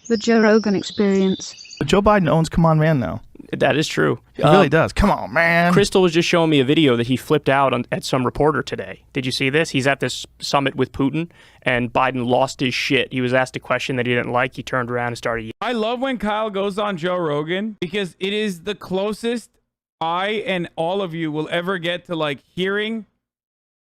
The Joe Rogan Experience. But Joe Biden owns Come On Man now. That is true. He really does. Come on, man. Crystal was just showing me a video that he flipped out at some reporter today. Did you see this? He's at this summit with Putin, and Biden lost his shit. He was asked a question that he didn't like. He turned around and started. I love when Kyle goes on Joe Rogan because it is the closest I and all of you will ever get to like hearing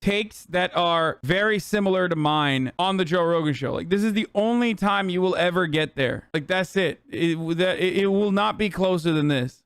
takes that are very similar to mine on the Joe Rogan show. Like, this is the only time you will ever get there. Like, that's it. It will not be closer than this.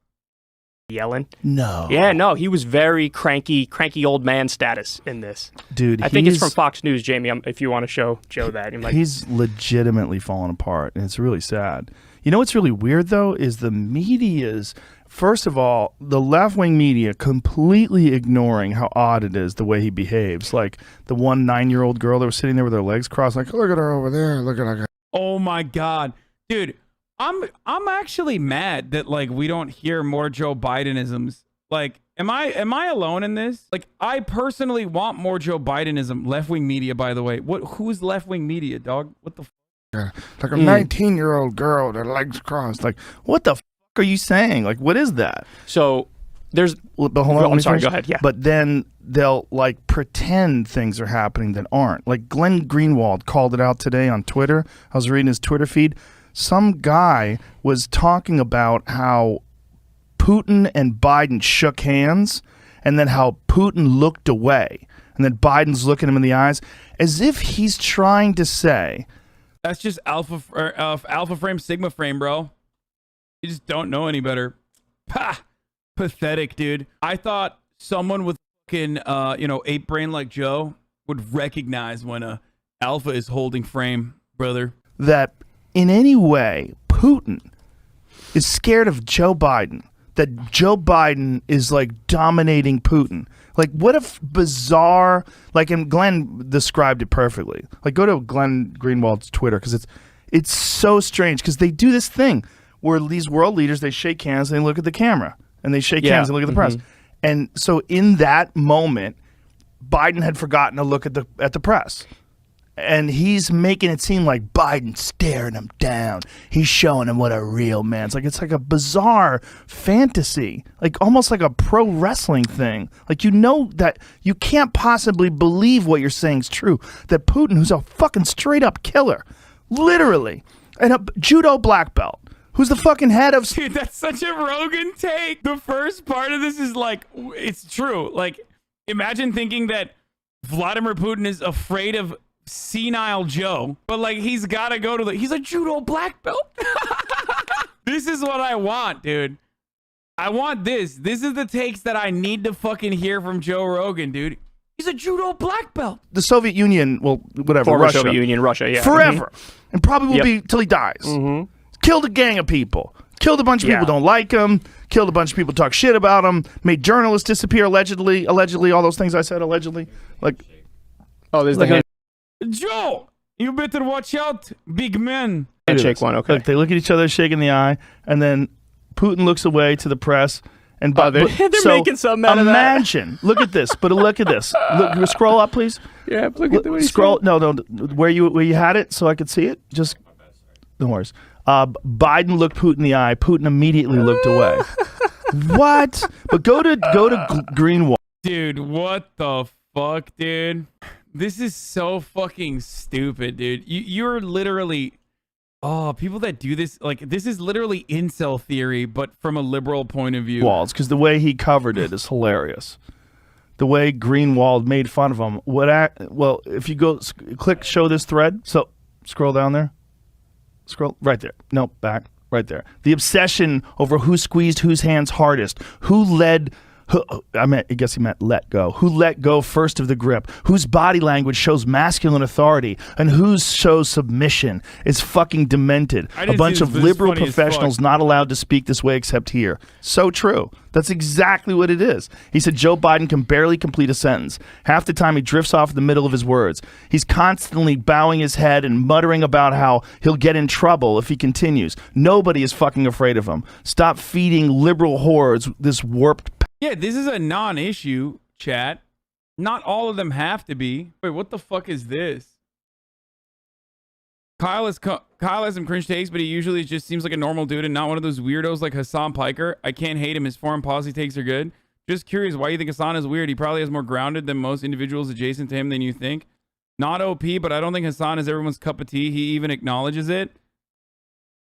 Yelling. No. Yeah, no, he was very cranky old man status in this. Dude, I think it's from Fox News, Jamie, if you want to show Joe that. He's legitimately falling apart, and it's really sad. You know what's really weird, though, is the media's... First of all, the left-wing media completely ignoring how odd it is the way he behaves. Like the one 9-year-old girl that was sitting there with her legs crossed, like, look at her over there, look at her. Oh my God. Dude, I'm actually mad that like we don't hear more Joe Bidenisms. Like, am I alone in this? Like, I personally want more Joe Bidenism. Left-wing media, by the way. Who's left-wing media, dog? What the Like a 19-year-old girl with her legs crossed. Like, what the are you saying? Like, what is that? So there's but hold on, I'm sorry, go ahead. Yeah. But then they'll like pretend things are happening that aren't. Like Glenn Greenwald called it out today on Twitter. I was reading his Twitter feed. Some guy was talking about how Putin and Biden shook hands and then how Putin looked away and then Biden's looking him in the eyes as if he's trying to say, that's just alpha frame, sigma frame, bro. You just don't know any better. Pah! Pathetic, dude. I thought someone with fucking, ape brain like Joe would recognize when a alpha is holding frame, brother. That in any way, Putin is scared of Joe Biden. That Joe Biden is like dominating Putin. Like, what if bizarre, like, and Glenn described it perfectly. Like, go to Glenn Greenwald's Twitter because it's so strange because they do this thing where these world leaders, they shake hands and they look at the camera and they shake hands and look at the press. And so in that moment, Biden had forgotten to look at the press. And he's making it seem like Biden's staring him down. He's showing him what a real man's like. It's like a bizarre fantasy, like almost like a pro wrestling thing. Like, you know that you can't possibly believe what you're saying is true. That Putin, who's a fucking straight up killer, literally, and a judo black belt, who's the fucking head of... Dude, that's such a Rogan take. The first part of this is like, it's true. Like, imagine thinking that Vladimir Putin is afraid of senile Joe, but like he's got to go to he's a judo black belt. This is what I want, dude. I want this. This is the takes that I need to fucking hear from Joe Rogan, dude. He's a judo black belt. The Soviet Union, well, whatever, Former Russia. Soviet Union, Russia, yeah. Forever. And probably will be till he dies. Killed a gang of people. Killed a bunch of people who don't like him. Killed a bunch of people who talk shit about him. Made journalists disappear allegedly, all those things I said allegedly. Like, oh, there's the hand. Joe, you better watch out, big man. Handshake one, okay. Look, they look at each other, shaking the eye, and then Putin looks away to the press. And they're making something out of that. Imagine, look at this, but look at this. Look, scroll up, please. Yeah, look at the way you scroll. No, where you had it, so I could see it. Just no worries. Biden looked Putin in the eye. Putin immediately looked away. What? But go to Greenwald. Dude, what the fuck, dude? This is so fucking stupid, dude. You're literally... Oh, people that do this, like, this is literally incel theory, but from a liberal point of view. Walls, because the way he covered it is hilarious. The way Greenwald made fun of him. Well, if you go click show this thread, so scroll down there. Scroll right there. No, back right there. The obsession over who squeezed whose hands hardest, who led. I guess he meant let go. Who let go first of the grip? Whose body language shows masculine authority and whose shows submission? Is fucking demented. A bunch of liberal professionals not allowed to speak this way except here. So true. That's exactly what it is. He said Joe Biden can barely complete a sentence. Half the time he drifts off in the middle of his words. He's constantly bowing his head and muttering about how he'll get in trouble if he continues. Nobody is fucking afraid of him. Stop feeding liberal hordes this warped. Yeah, this is a non-issue, chat. Not all of them have to be. Wait, what the fuck is this? Kyle has some cringe takes, but he usually just seems like a normal dude and not one of those weirdos like Hasan Piker. I can't hate him. His foreign policy takes are good. Just curious why you think Hasan is weird. He probably has more grounded than most individuals adjacent to him than you think. Not OP, but I don't think Hasan is everyone's cup of tea. He even acknowledges it.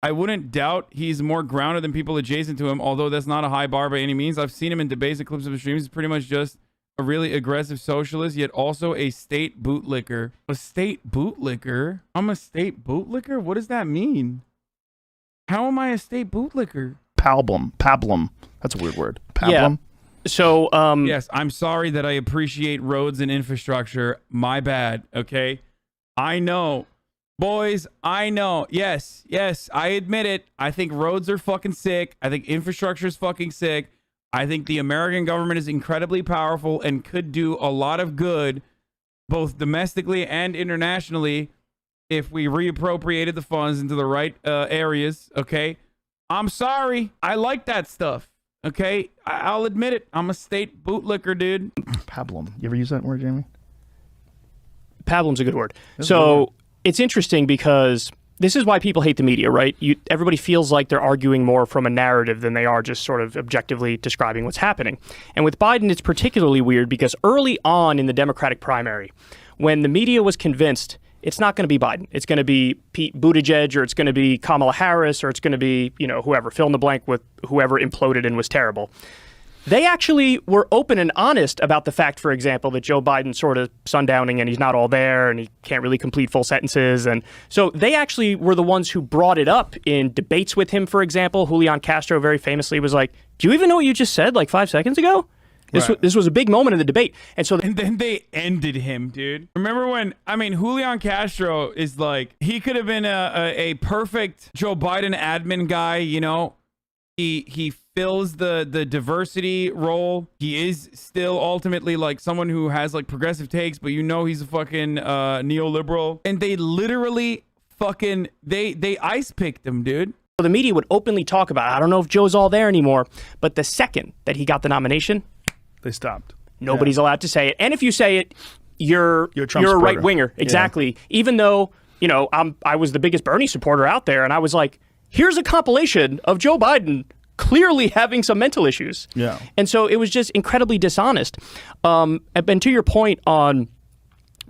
I wouldn't doubt he's more grounded than people adjacent to him, although that's not a high bar by any means. I've seen him in debates and clips of his streams. He's pretty much just a really aggressive socialist, yet also a state bootlicker. A state bootlicker? I'm a state bootlicker? What does that mean? How am I a state bootlicker? Pablum. That's a weird word. Pablum. Yeah. So, yes, I'm sorry that I appreciate roads and infrastructure. My bad, okay? I know. Boys, I know. Yes, I admit it. I think roads are fucking sick. I think infrastructure is fucking sick. I think the American government is incredibly powerful and could do a lot of good, both domestically and internationally, if we reappropriated the funds into the right areas, okay? I'm sorry. I like that stuff, okay? I'll admit it. I'm a state bootlicker, dude. Pablum. You ever use that word, Jamie? Pablum's a good word. So it's interesting because this is why people hate the media, right? Everybody feels like they're arguing more from a narrative than they are just sort of objectively describing what's happening. And with Biden, it's particularly weird because early on in the Democratic primary, when the media was convinced it's not going to be Biden, it's going to be Pete Buttigieg, or it's going to be Kamala Harris, or it's going to be, whoever, fill in the blank with whoever imploded and was terrible. They actually were open and honest about the fact, for example, that Joe Biden's sort of sundowning and he's not all there and he can't really complete full sentences. And so they actually were the ones who brought it up in debates with him, for example. Julian Castro very famously was like, do you even know what you just said like 5 seconds ago? This was a big moment in the debate. And then they ended him, dude. Remember when, Julian Castro is like, he could have been a perfect Joe Biden admin guy, He fills the diversity role. He is still ultimately like someone who has like progressive takes, but he's a fucking neoliberal. And they literally fucking they ice picked him, dude. The media would openly talk about, I don't know if Joe's all there anymore, but the second that he got the nomination, they stopped. Nobody's allowed to say it. And if you say it, you're a right winger. Exactly. Yeah. Even though, I was the biggest Bernie supporter out there, and I was like, here's a compilation of Joe Biden clearly having some mental issues. Yeah. And so it was just incredibly dishonest. And to your point on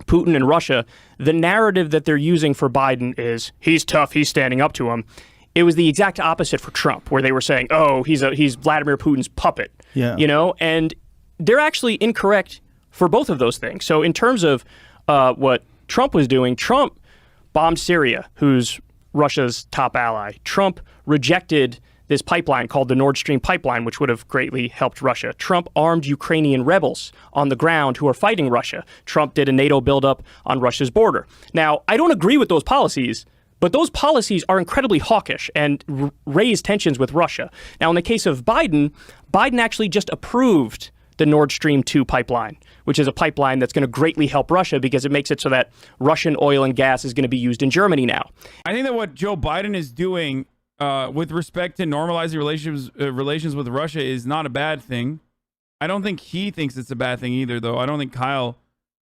Putin and Russia, the narrative that they're using for Biden is he's tough, he's standing up to him. It was the exact opposite for Trump, where they were saying, oh, he's Vladimir Putin's puppet. Yeah. And they're actually incorrect for both of those things. So in terms of what Trump was doing, Trump bombed Syria, who's Russia's top ally. Trump rejected this pipeline called the Nord Stream pipeline, which would have greatly helped Russia. Trump armed Ukrainian rebels on the ground who are fighting Russia. Trump did a NATO buildup on Russia's border. Now, I don't agree with those policies, but those policies are incredibly hawkish and raise tensions with Russia. Now, in the case of Biden, Biden actually just approved the Nord Stream 2 pipeline, which is a pipeline that's going to greatly help Russia because it makes it so that Russian oil and gas is going to be used in Germany now. I think that what Joe Biden is doing with respect to normalizing relations with Russia is not a bad thing. I don't think he thinks it's a bad thing either, though. I don't think Kyle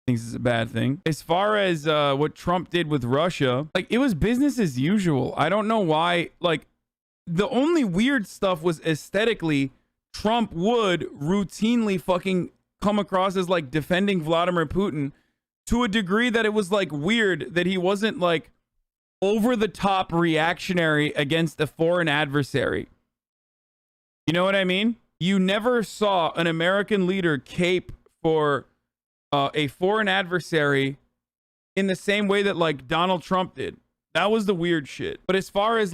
thinks it's a bad thing. As far as what Trump did with Russia, it was business as usual. I don't know why. The only weird stuff was aesthetically, Trump would routinely fucking come across as defending Vladimir Putin to a degree that it was weird that he wasn't over the top reactionary against a foreign adversary. You know what I mean? You never saw an American leader cape for a foreign adversary in the same way that Donald Trump did. That was the weird shit. But as far as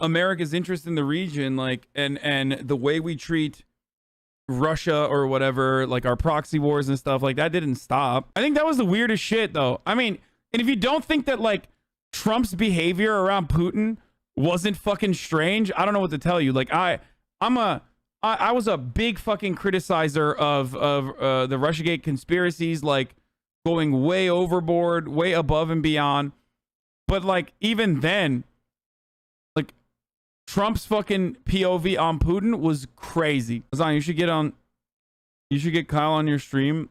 America's interest in the region, and the way we treat Russia or whatever, our proxy wars and stuff, that didn't stop. I think that was the weirdest shit, though. And if you don't think that Trump's behavior around Putin wasn't fucking strange, I don't know what to tell you. I was a big fucking criticizer of the Russiagate conspiracies, going way overboard, way above and beyond. But even then, Trump's fucking POV on Putin was crazy. Hasan, you should get Kyle on your stream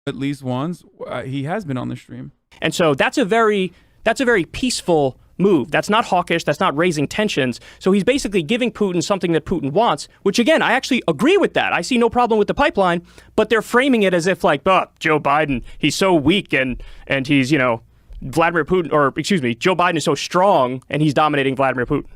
at least once. He has been on the stream. And so that's a very That's a very peaceful move. That's not hawkish. That's not raising tensions. So he's basically giving Putin something that Putin wants, which again, I actually agree with that. I see no problem with the pipeline, but they're framing it as if like, Joe Biden, he's so weak and he's, Vladimir Putin, or excuse me, Joe Biden is so strong and he's dominating Vladimir Putin.